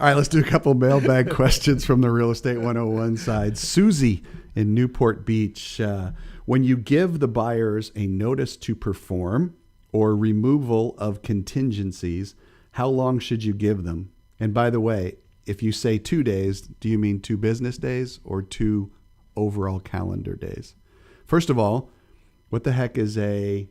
right, let's do a couple mailbag questions from the Real Estate 101 side. Susie in Newport Beach. When you give the buyers a notice to perform or removal of contingencies, how long should you give them? And by the way, if you say 2 days, do you mean 2 business days or 2 overall calendar days? First of all, what the heck is a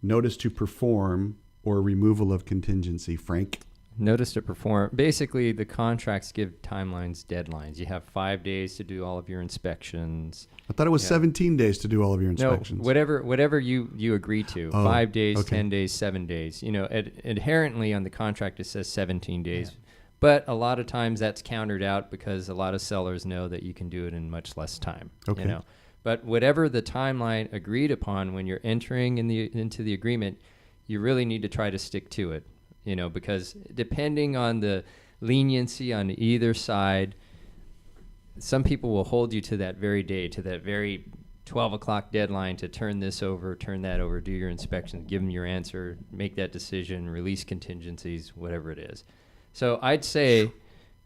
notice to perform or removal of contingency, Frank? Notice to perform. Basically, the contracts give timelines, deadlines. You have 5 days to do all of your inspections. I thought it was 17 days to do all of your inspections. No, whatever you agree to. 5 days, okay. 10 days, 7 days. Adherently on the contract it says 17 days. Yeah. But a lot of times that's countered out because a lot of sellers know that you can do it in much less time. Okay. But whatever the timeline agreed upon when you're entering into the agreement, you really need to try to stick to it. Because depending on the leniency on either side, some people will hold you to that very day, to that very 12 o'clock deadline to turn this over, turn that over, do your inspection, give them your answer, make that decision, release contingencies, whatever it is. So I'd say,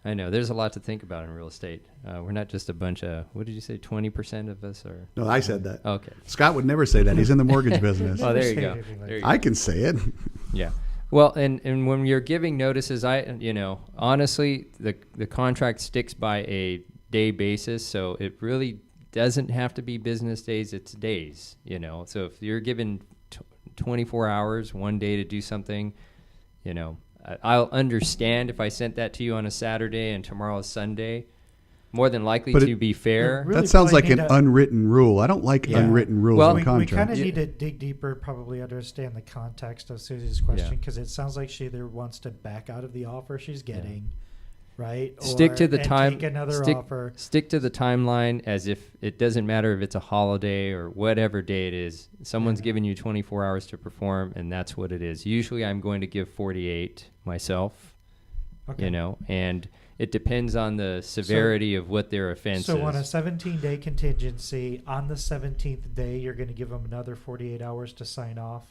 I know, there's a lot to think about in real estate. We're not just a bunch of, what did you say, 20% of us are? No, I said that. Okay. Scott would never say that. He's in the mortgage business. Oh, there you go. I can say it. Yeah. Well, and when you're giving notices, honestly, the contract sticks by a day basis, so it really doesn't have to be business days, it's days, So if you're given 24 hours, 1 day to do something, I'll understand if I sent that to you on a Saturday and tomorrow is Sunday. More than likely to be fair. Really that sounds like an unwritten rule. I don't like unwritten rules in contracts. We kind of need to dig deeper, probably understand the context of Susie's question, because it sounds like she either wants to back out of the offer she's getting, right? Stick to the time. Take another offer. Stick to the timeline as if it doesn't matter if it's a holiday or whatever day it is. Someone's giving you 24 hours to perform, and that's what it is. Usually I'm going to give 48 myself, and it depends on the severity of what their offense is. So on a 17-day contingency, on the 17th day, you're going to give them another 48 hours to sign off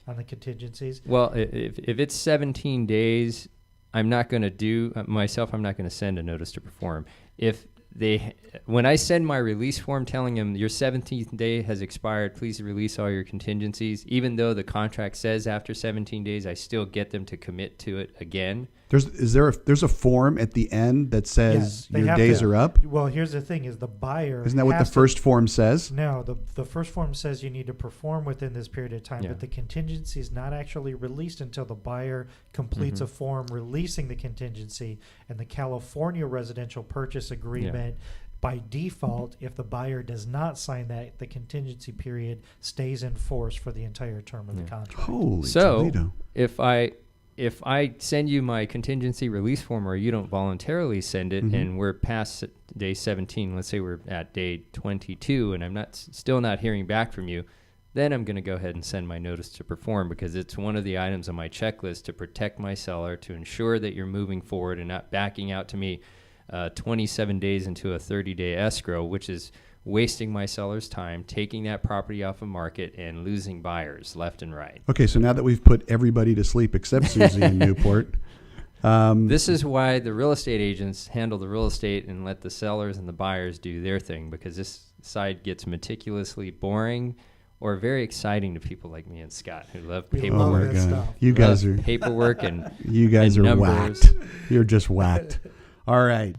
on the contingencies? Well, if it's 17 days, I'm not going to I'm not going to send a notice to perform. When I send my release form telling them your 17th day has expired, please release all your contingencies, even though the contract says after 17 days, I still get them to commit to it again. There's a form at the end that says your days are up? Well, here's the thing is the buyer... Isn't that what the first form says? No, the first form says you need to perform within this period of time, but the contingency is not actually released until the buyer completes a form releasing the contingency. And the California residential purchase agreement, by default, if the buyer does not sign that, the contingency period stays in force for the entire term of the contract. Holy so Toledo. If I send you my contingency release form or you don't voluntarily send it and we're past day 17, let's say we're at day 22 and I'm still not hearing back from you, then I'm going to go ahead and send my notice to perform because it's one of the items on my checklist to protect my seller, to ensure that you're moving forward and not backing out to me 27 days into a 30-day escrow, which is wasting my seller's time, taking that property off of market, and losing buyers left and right. Okay, so now that we've put everybody to sleep except Susie in Newport. This is why the real estate agents handle the real estate and let the sellers and the buyers do their thing, because this side gets meticulously boring or very exciting to people like me and Scott who love paperwork. Oh my God. You guys are paperwork and you guys and are numbers. whacked. You're just whacked. All right.